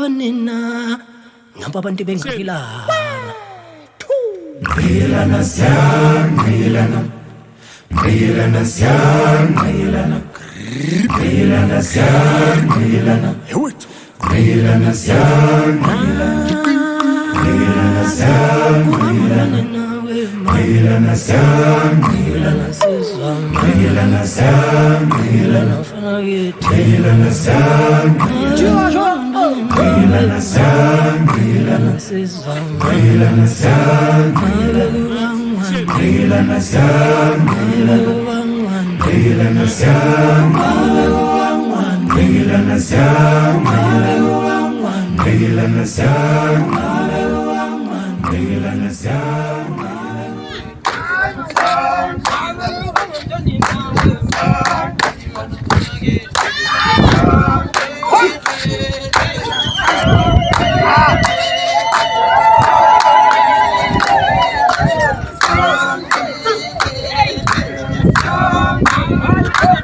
nina ngapha abantu bengaphilanga Ngilana syan, ngilana Ngilana syan, ngilana Ngilana syan, ngilana Ngilana syan, ngilana syan, ngilana Ngilana syan, ngilana Ngilana syan, ngilana Ngilana syan, ngilana syan, ngilana Ngilana syan, ngilana syan, ngilana syan, ngilana syan, ngilana syan, ngilana syan.